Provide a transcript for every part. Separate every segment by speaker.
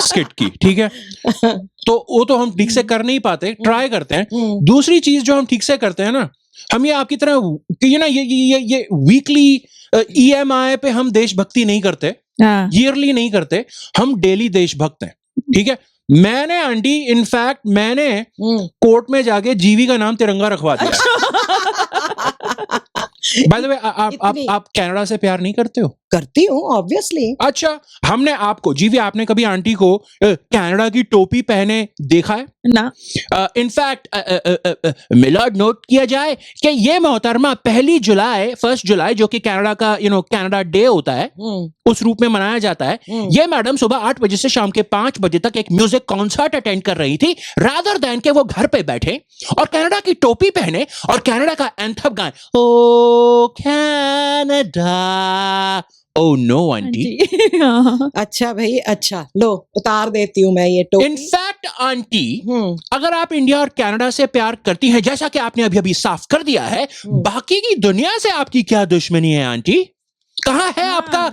Speaker 1: Skit की, ठीक है? तो वो तो हम ठीक से कर नहीं पाते, ट्राई करते हैं। दूसरी चीज जो हम ठीक से करते हैं ना, हम ये आपकी तरह कि ये ना ये वीकली EMI पे हम देशभक्ति नहीं करते,
Speaker 2: हाँ
Speaker 1: ईयरली नहीं करते, हम डेली देशभक्त हैं, ठीक है? मैंने आंटी इनफैक्ट मैंने कोर्ट में जाके जीवी का नाम तिरंगा रखवा दिया। बाय द वे आप कनाडा से प्यार नहीं करते हो?
Speaker 3: करती हूँ ऑब्वियसली।
Speaker 1: अच्छा, हमने आपको जीवी आपने कभी आंटी को कनाडा की टोपी पहने देखा है?
Speaker 2: ना
Speaker 1: इनफैक्ट मिलर्ड नोट किया जाए कि ये मोहतरमा 1 जुलाई जो कि कनाडा का कनाडा डे होता है उस रूप में मनाया जाता है, ये मैडम सुबह 8 बजे से शाम के 5 बजे तक एक म्यूजिक कॉन्सर्ट अटेंड कर रही थी, रादर देन के वो घर पे बैठे और कनाडा की टोपी पहने और कनाडा का एंथम गाएं, O Canada. Oh no aunty.
Speaker 2: हाँ।
Speaker 3: अच्छा भाई, अच्छा लो उतार देती हूँ मैं ये टोपी।
Speaker 1: इनफैक्ट आंटी अगर आप इंडिया और कनाडा से प्यार करती हैं, जैसा कि आपने अभी अभी साफ कर दिया है, बाकी की दुनिया से आपकी क्या दुश्मनी है आंटी? कहाँ है आपका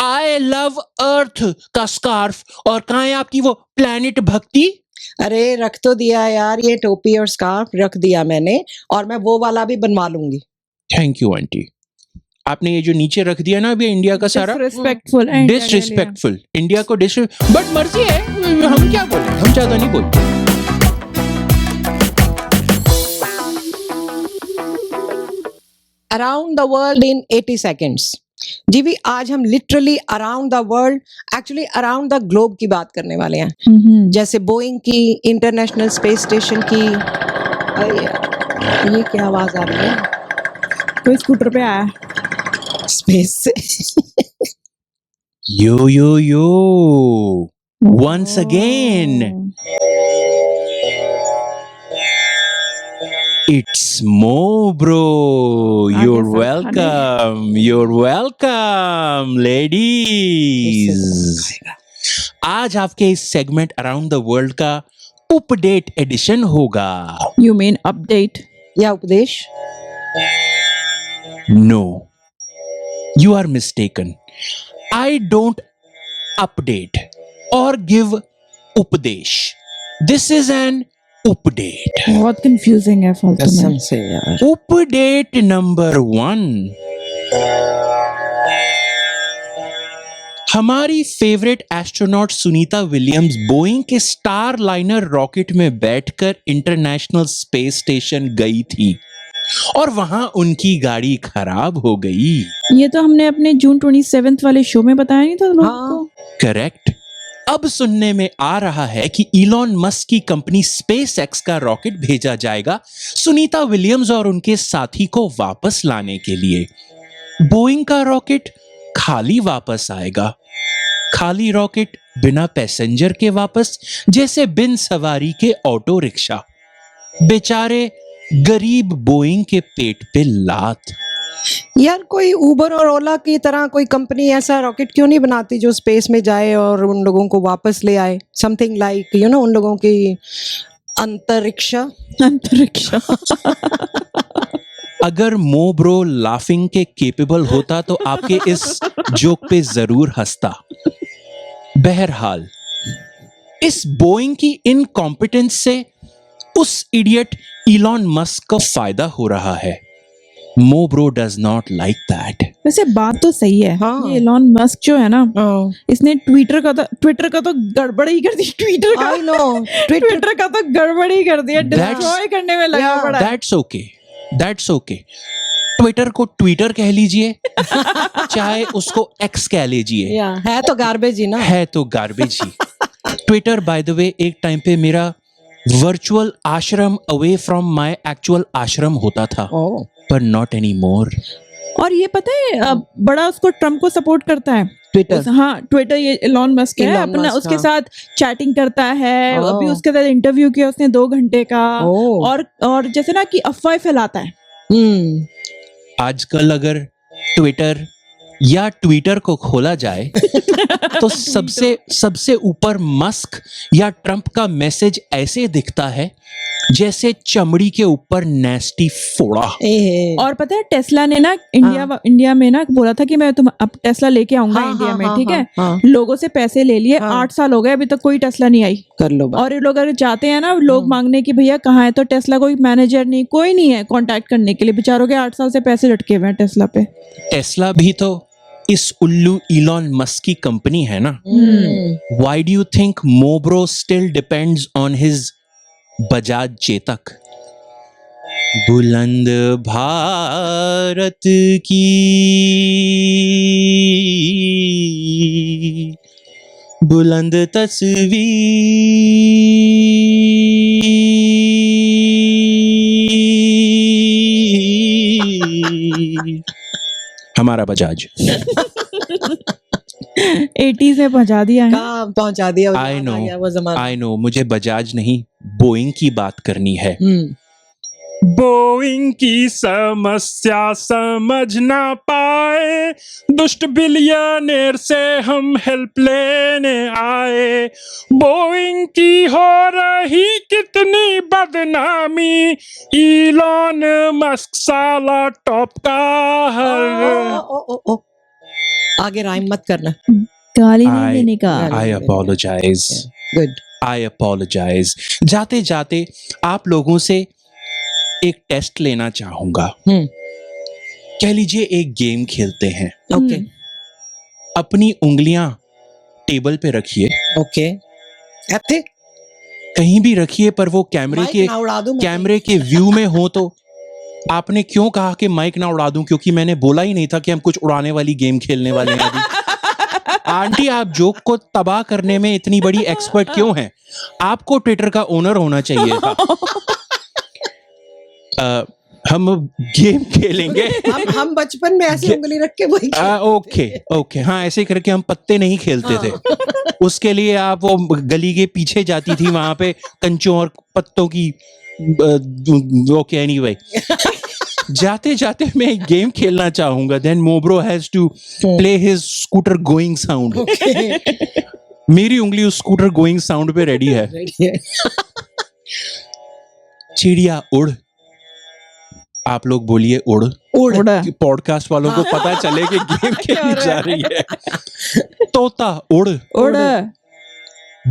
Speaker 1: आई लव अर्थ का स्कार्फ और कहाँ है आपकी वो प्लैनेट भक्ति?
Speaker 3: अरे रख तो दिया यार, ये टोपी और स्कार्फ रख दिया मैंने, और मैं वो वाला भी बनवा लूंगी।
Speaker 1: Thank you aunty. आपने ये जो नीचे रख दिया ना अभी इंडिया का सारा
Speaker 2: डिसरिस्पेक्टफुल
Speaker 1: डिसरिस्पेक्टफुल, इंडिया को बट मर्जी है, हम क्या बोले, हम ज्यादा नहीं बोलते।
Speaker 3: Around the world in 80 seconds. जी भी आज हम literally around the world, actually around the globe की बात करने वाले हैं। जैसे बोइंग की, इंटरनेशनल स्पेस स्टेशन की। ये क्या आवाज आ रही है?
Speaker 2: कोई स्कूटर पे आया।
Speaker 3: स्पेस से।
Speaker 1: यो once again it's Mo bro, you're welcome ladies। आज आपके इस सेगमेंट अराउंड द वर्ल्ड का अपडेट एडिशन होगा।
Speaker 2: You mean update?
Speaker 3: या उपदेश?
Speaker 1: No, you are mistaken. I don't update or give उपदेश. This is an update.
Speaker 2: बहुत कंफ्यूजिंग है फालतू
Speaker 3: कसम
Speaker 2: में।
Speaker 3: से यार।
Speaker 1: उपडेट नंबर 1, हमारी favourite astronaut Sunita Williams Boeing के स्टार लाइनर रॉकेट में बैठकर इंटरनेशनल स्पेस स्टेशन गई थी और वहां उनकी गाड़ी खराब हो गई।
Speaker 2: ये तो हमने अपने जून 27 वाले शो में बताया नहीं था लोगों को।
Speaker 1: करेक्ट। अब सुनने में आ रहा है कि इलॉन मस्क की कंपनी स्पेसएक्स का रॉकेट भेजा जाएगा सुनीता विलियम्स और उनके साथी को वापस लाने के लिए। बोइंग का रॉकेट खाली वापस आएगा, खाली रॉकेट बिना पैसेंजर के वापस, जैसे बिन सवारी के ऑटो रिक्शा। बेचारे गरीब बोइंग के पेट पे लात।
Speaker 3: यार कोई उबर और ओला की तरह कोई कंपनी ऐसा रॉकेट क्यों नहीं बनाती जो स्पेस में जाए और उन लोगों को वापस ले आए? समथिंग लाइक उन लोगों की अंतरिक्षा।
Speaker 1: अगर मो ब्रो लाफिंग के केपेबल होता तो आपके इस जोक पे जरूर हंसता। बहरहाल इस बोइंग की इनकॉम्पिटेंस से उस इडियट इलॉन मस्क को फायदा हो रहा है। मो bro does not like that.
Speaker 2: वैसे बात तो सही है।
Speaker 3: हाँ।
Speaker 2: ये इलॉन मस्क जो है ना, इसने ट्विटर का तो गड़बड़ ही कर दी। ट्विटर का तो गड़बड़ ही कर दिया, डिस्ट्रॉय करने में लगा पड़ा है।
Speaker 1: That's okay. ट्विटर को ट्विटर कह लीजिए, चाहे उसको एक्स कह लीजिए,
Speaker 3: है तो गार्बेज ही ना।
Speaker 1: है तो garbage he. Twitter by the way एक टाइम पे मेरा वर्चुअल आश्रम अवे फ्रॉम माय एक्चुअल आश्रम होता था, पर नॉट एनी मोर।
Speaker 2: और ये पता है बड़ा उसको ट्रम्प को सपोर्ट करता है
Speaker 3: ट्विटर।
Speaker 2: हाँ, ट्विटर ये एलॉन मस्क है अपना, उसके साथ चैटिंग करता है। अभी उसके साथ इंटरव्यू किया उसने 2 घंटे का। और जैसे ना कि अफवाह फैलाता है।
Speaker 1: आजकल अगर ट्विटर या ट्विटर को खोला जाए तो सबसे ऊपर मस्क या ट्रंप का मैसेज ऐसे दिखता है जैसे चमड़ी के ऊपर नेस्टी फोड़ा।
Speaker 2: और पता है टेस्ला ने ना इंडिया में ना बोला था कि मैं अब टेस्ला लेके आऊंगा इंडिया में, ठीक है। लोगों से पैसे ले लिए, 8 साल हो गए अभी तक कोई टेस्ला नहीं आई।
Speaker 3: कर लो
Speaker 2: और ये लोग अगर जाते हैं ना लोग मांगने की भैया कहाँ है, तो टेस्ला कोई मैनेजर नहीं, कोई नहीं है कांटेक्ट करने के लिए। बेचारों के 8 साल से पैसे लटके हुए हैं टेस्ला पे।
Speaker 1: टेस्ला भी तो इस उल्लू इलॉन मस्क की कंपनी है ना। Why do you think Mobro still depends on his Bajaj Chetak? बुलंद भारत की बुलंद तस्वीर हमारा बजाज।
Speaker 2: 80s में पहुंचा दिया है।
Speaker 3: कहाँ पहुंचा दिया?
Speaker 1: आई नो मुझे बजाज नहीं बोइंग की बात करनी है। बोइंग की समस्या समझ ना पाए, दुष्ट बिलियनेर से हम हेल्प लेने आए। बोइंग की हो रही कितनी बदनामी, इलॉन मस्क साला टॉप का हर।
Speaker 3: आगे राइम मत करना।
Speaker 2: गाली नहीं देने का।
Speaker 1: आई अपोलोजाइज।
Speaker 3: गुड।
Speaker 1: आई अपोलोजाइज। जाते जाते आप लोगों से एक टेस्ट लेना चाहूंगा। कह लीजिए एक गेम खेलते हैं।
Speaker 3: ओके।
Speaker 1: अपनी उंगलियां टेबल पे रखिए।
Speaker 3: ओके। ऐसे
Speaker 1: कहीं भी रखिए पर वो कैमरे के व्यू में हो। तो आपने क्यों कहा कि माइक ना उड़ा दूं? क्योंकि मैंने बोला ही नहीं था कि हम कुछ उड़ाने वाली गेम खेलने वाले हैं अभी। आंटी आप जोक को तबाह करने में इतनी बड़ी एक्सपर्ट क्यों हैं? आपको ट्विटर का ओनर होना चाहिए था। हम गेम खेलेंगे।
Speaker 3: हम बचपन में ऐसी उंगली रख के वही
Speaker 1: ओके हाँ, ऐसे करके हम पत्ते नहीं खेलते थे। उसके लिए आप वो गली के पीछे जाती थी, वहां पे कंचों और पत्तों की। ओके एनीवे, जाते जाते मैं एक गेम खेलना चाहूंगा। Then Mobro has to play his scooter going sound. मेरी उंगली उस स्कूटर गोइंग साउंड पे रेडी है। चिड़िया उड़। आप लोग बोलिए उड़। पॉडकास्ट वालों को पता चले कि गेम खेली जा रही है। तोता उड़।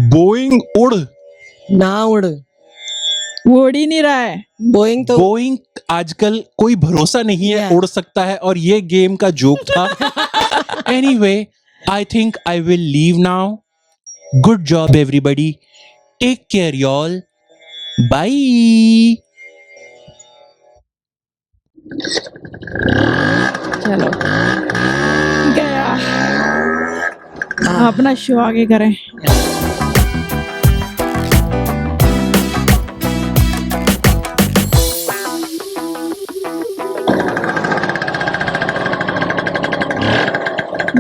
Speaker 1: बोइंग उड़।
Speaker 3: ना उड़,
Speaker 2: वो उड़ ही नहीं रहा है।
Speaker 3: बोइंग
Speaker 1: आजकल कोई भरोसा नहीं है, उड़ सकता है। और ये गेम का जोक था। Anyway, I think I will leave now. Good job everybody, take care y'all, bye.
Speaker 2: चलो गया, अपना शो आगे करें।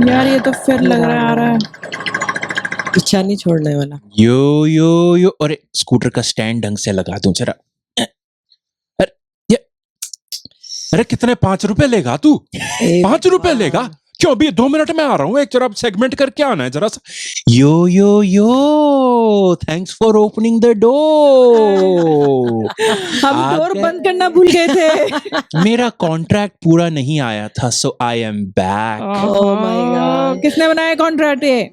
Speaker 2: यार ये तो फिर लग रहा है आ रहा है,
Speaker 3: पीछा नहीं छोड़ने वाला।
Speaker 1: यो यो यो। अरे स्कूटर का स्टैंड ढंग से लगा दूं जरा। अरे कितने 5 रुपए लेगा तू? 5 रुपए लेगा? क्यों? अभी 2 मिनट में आ रहा हूँ। एक जरा सेगमेंट करके आना है जरा सा। Yo yo yo, thanks for opening the door.
Speaker 2: हम डोर बंद करना भूल गए थे।
Speaker 1: मेरा कॉन्ट्रैक्ट पूरा नहीं आया था, so I am back.
Speaker 3: Oh my God,
Speaker 2: किसने बनाया कॉन्ट्रैक्ट ये?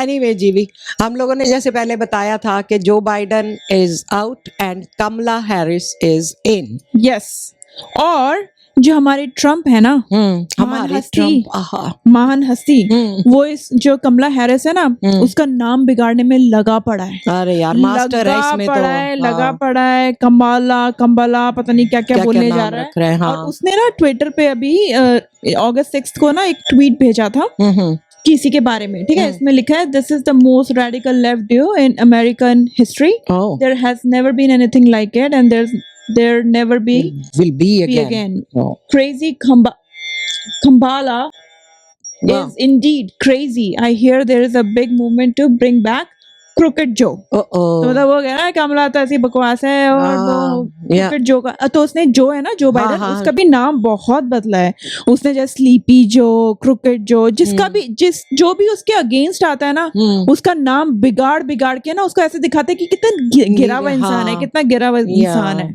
Speaker 3: एनीवे जीवी, हम लोगों ने जैसे पहले बताया था कि Joe Biden is out and Kamala Harris is in.
Speaker 2: Yes. और जो हमारे ट्रम्प है ना,
Speaker 3: हमारे ट्रम्प
Speaker 2: महान हस्ती, वो इस जो कमला हैरिस है ना, उसका नाम बिगाड़ने में लगा पड़ा है।
Speaker 3: अरे यार, मास्टर है इसमें तो।
Speaker 2: लगा पड़ा है। कंबाला पता नहीं क्या क्या बोलने जा रहा है। और उसने ना ट्विटर पे अभी अगस्त 6 को ना एक ट्वीट भेजा था किसी के बारे में, ठीक है। इसमें लिखा है, this is the most radical left duo in American history, there has never been anything like it and there never will be again. Crazy Kambala is indeed crazy. I hear there is a big movement to bring back cricket जो, तो मतलब वो कह रहा है कमला तो ऐसी बकवास है और वो क्रिकेट जो का, तो उसने जो है ना जो बाइडन, उसका भी नाम बहुत बदला है उसने, जैसे स्लीपी जो, क्रिकेट जो, जिसका भी जो भी उसके अगेंस्ट आता है ना उसका नाम बिगाड़ के ना उसको ऐसे दिखाते हैं कि कितना गिरा हुआ इंसान है, कितना गिरा हुआ इंसान है।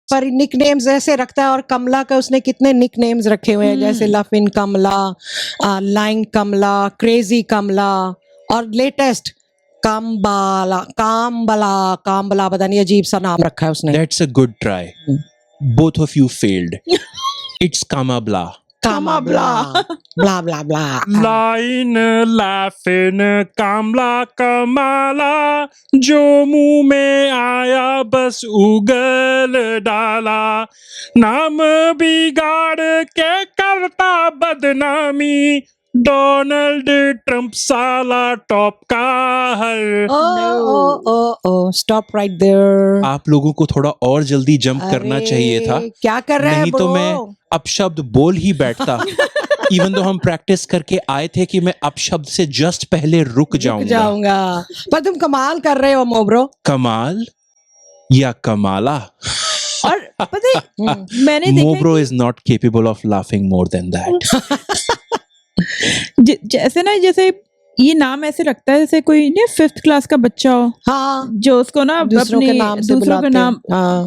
Speaker 3: पर निकनेम्स ऐसे रखता है, और कमला का उसने कितने निकनेम्स रखे हुए हैं, जैसे लफिन कमला, लाइंग कमला, क्रेजी कमला, और लेटेस्ट काम्बला पता नहीं अजीब सा नाम रखा है उसने।
Speaker 1: That's a good try. Both of you failed. It's Kamabla.
Speaker 3: Kamabla bla bla bla.
Speaker 1: लाइन लाफिन कामला कमाला, जो मुंह में आया बस उगल डाला, नाम बिगाड़ के करता बदनामी, डोनाल्ड ट्रंप साला टॉप का हर।
Speaker 3: ओ स्टॉप राइट देयर।
Speaker 1: आप लोगों को थोड़ा और जल्दी जंप करना चाहिए था,
Speaker 3: क्या कर रहे हैं
Speaker 1: नहीं तो मैं अपशब्द बोल ही बैठता। इवन तो हम प्रैक्टिस करके आए थे कि मैं अपशब्द से जस्ट पहले रुक जाऊंगा।
Speaker 3: पर तुम कमाल कर रहे हो मोब्रो।
Speaker 1: कमाल या कमाला?
Speaker 2: और पता है मैंने देखा
Speaker 1: Mobro is not capable of laughing more than that.
Speaker 2: जैसे ना, जैसे ये नाम ऐसे रखता है जैसे कोई नहीं 5th क्लास का बच्चा हो,
Speaker 3: हाँ,
Speaker 2: जो उसको ना
Speaker 3: दूसरों के नाम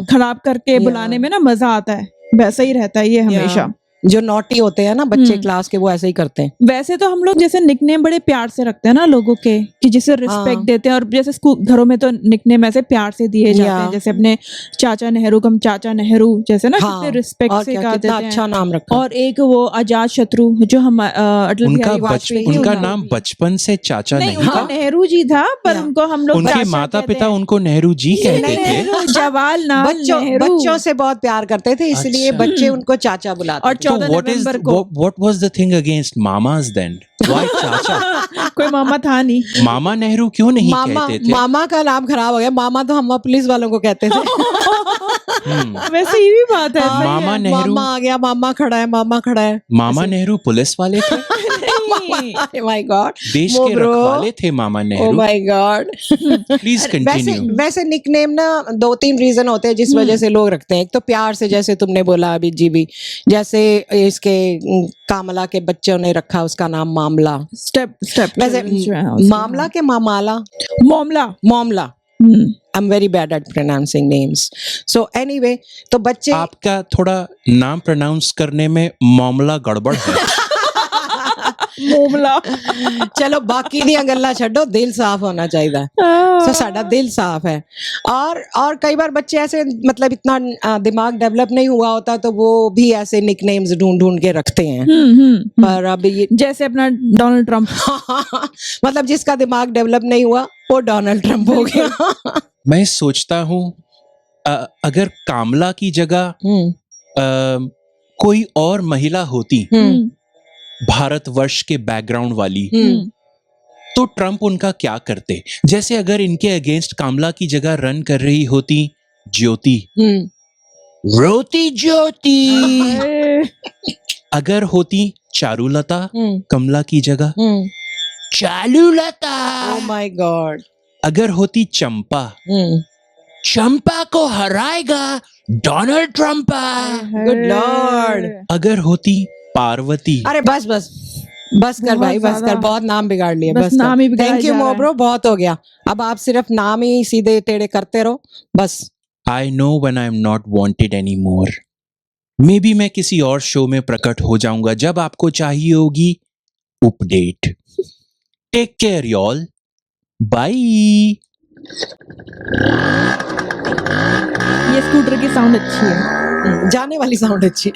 Speaker 2: खराब करके बुलाने में ना मजा आता है, वैसा ही रहता है ये हमेशा।
Speaker 3: जो नॉटी होते हैं ना बच्चे क्लास के, वो ऐसे ही करते हैं।
Speaker 2: वैसे तो हम लोग जैसे निकनेम बड़े प्यार से रखते हैं ना लोगों के, कि जिसे रिस्पेक्ट देते हैं, और जैसे स्कूल घरों में तो निकनेम ऐसे प्यार से दिए जाते हैं, जैसे अपने चाचा नेहरू को हम चाचा नेहरू जैसे ना, कितने रिस्पेक्ट से कहते हैं,
Speaker 3: अच्छा नाम रखा।
Speaker 2: और एक वो अजात शत्रु जो हम अटल बिहारी वाजपेयी,
Speaker 1: उनका नाम बचपन से चाचा नहीं था,
Speaker 2: नेहरू जी था, पर उनको हम लोग
Speaker 1: उनके माता पिता उनको नेहरू जी कहते थे।
Speaker 2: जवाहरलाल नेहरू
Speaker 3: बच्चों से बहुत प्यार करते थे, इसलिए बच्चे उनको चाचा बुलाते।
Speaker 2: और 14 नवंबर को
Speaker 1: What was the thing against mamas then? Why चाचा?
Speaker 2: कोई मामा था नहीं।
Speaker 1: मामा नेहरू क्यों नहीं कहते थे?
Speaker 3: मामा का नाम खराब हो गया, मामा तो हम पुलिस वालों को कहते थे।
Speaker 2: वैसे ये भी बात है।
Speaker 1: मामा नेहरू,
Speaker 3: मामा आ गया, मामा खड़ा है, मामा खड़ा है।
Speaker 1: मामा नेहरू पुलिस वाले थे?
Speaker 3: माय गॉड,
Speaker 1: देश के रखवाले थे मामा Nehru.
Speaker 3: Oh my God.
Speaker 1: Please continue.
Speaker 3: वैसे निकनेम ना 2-3 रीजन होते हैं जिस वजह से लोग रखते हैं। एक तो प्यार से, जैसे तुमने बोला अभी जी भी, जैसे इसके कामला के बच्चों ने रखा उसका नाम मामला।
Speaker 2: स्टेप
Speaker 3: वैसे मामला के मामाला, मामला। I'm very bad at pronouncing names. So anyway, तो बच्चे,
Speaker 1: आपका थोड़ा नाम प्रोनाउंस करने में मामला गड़बड़ है।
Speaker 2: मामला।
Speaker 3: चलो बाकी दी गल्ला छड्डो, दिल साफ होना चाहिए। तो साडा दिल साफ है। और कई बार बच्चे ऐसे, मतलब इतना दिमाग डेवलप नहीं हुआ होता, तो वो भी ऐसे निकनेम्स ढूंढ के रखते हैं। पर अब ये
Speaker 2: जैसे अपना डोनाल्ड ट्रंप।
Speaker 3: मतलब जिसका दिमाग डेवलप नहीं हुआ वो डोनाल्ड ट्रंप हो गया।
Speaker 1: मैं सोचता हूँ अगर कामला की जगह कोई और महिला होती, भारतवर्ष के बैकग्राउंड वाली, तो ट्रंप उनका क्या करते? जैसे अगर इनके अगेंस्ट कामला की जगह रन कर रही होती ज्योति, रोती ज्योति। अगर होती चारुलता कमला की जगह, चालूलता।
Speaker 3: ओह माय गॉड।
Speaker 1: अगर होती चंपा, चंपा को हराएगा डोनाल्ड ट्रंप।
Speaker 3: Good Lord.
Speaker 1: अगर होती पार्वती,
Speaker 3: अरे बस कर भाई, बस कर, बहुत नाम बिगाड़ लिए, बस
Speaker 2: नाम ही बिगाड़ा
Speaker 3: थैंक यू
Speaker 2: जा रहा है।
Speaker 3: मोब्रो, बहुत हो गया। अब आप सिर्फ नाम ही सीधे टेढ़े करते रहो बस।
Speaker 1: I know when I am not wanted anymore. May be मैं किसी और शो में प्रकट हो जाऊंगा जब आपको चाहिए होगी update. Take care y'all. Bye.
Speaker 2: ये स्कूटर की साउंड अच्छी है,
Speaker 3: जाने वाली साउंड अच्छी।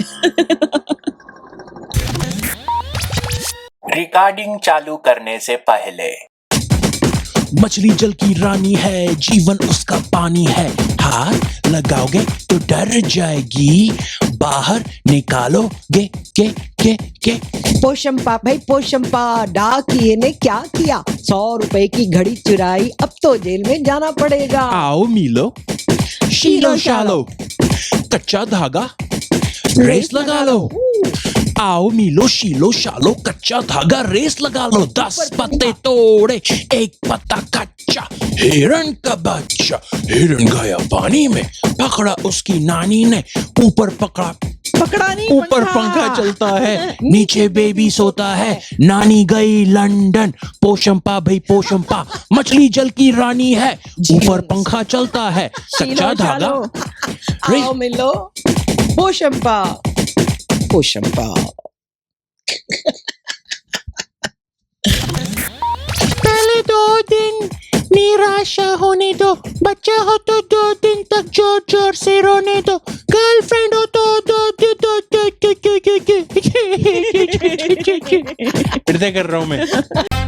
Speaker 4: रिकॉर्डिंग चालू करने से पहले,
Speaker 1: मछली जल की रानी है, जीवन उसका पानी है, हाथ लगाओगे तो डर जाएगी, बाहर निकालोगे के।
Speaker 3: पोशंपा भाई पोशंपा, डाकिए ने क्या किया, 100 रुपए की घड़ी चुराई, अब तो जेल में जाना पड़ेगा।
Speaker 1: आओ मिलो, शीलो शालो, कच्चा धागा रेस लगा लो। आओ मिलो शीलो शालो, कच्चा धागा रेस लगा लो। 10 पत्ते तोड़े, एक पत्ता कट बच्चा, हिरन का बच्चा। हिरन गया पानी में, पकड़ा उसकी नानी ने, ऊपर पकड़ा,
Speaker 2: पकड़ा नहीं,
Speaker 1: ऊपर पंखा चलता है, नीचे बेबी सोता है। नानी गई लंदन, पोशंपा भाई पोशंपा, मछली जल की रानी है, ऊपर पंखा चलता है, कच्चा धागा।
Speaker 3: आओ मिलो, पोशंपा पोशंपा।
Speaker 5: पहले 2 दिन निराशा होने दो, बच्चा हो तो 2 दिन तक जोर जोर से रोने दो, गर्लफ्रेंड हो तो
Speaker 1: फिर से कर रहा हूं मैं।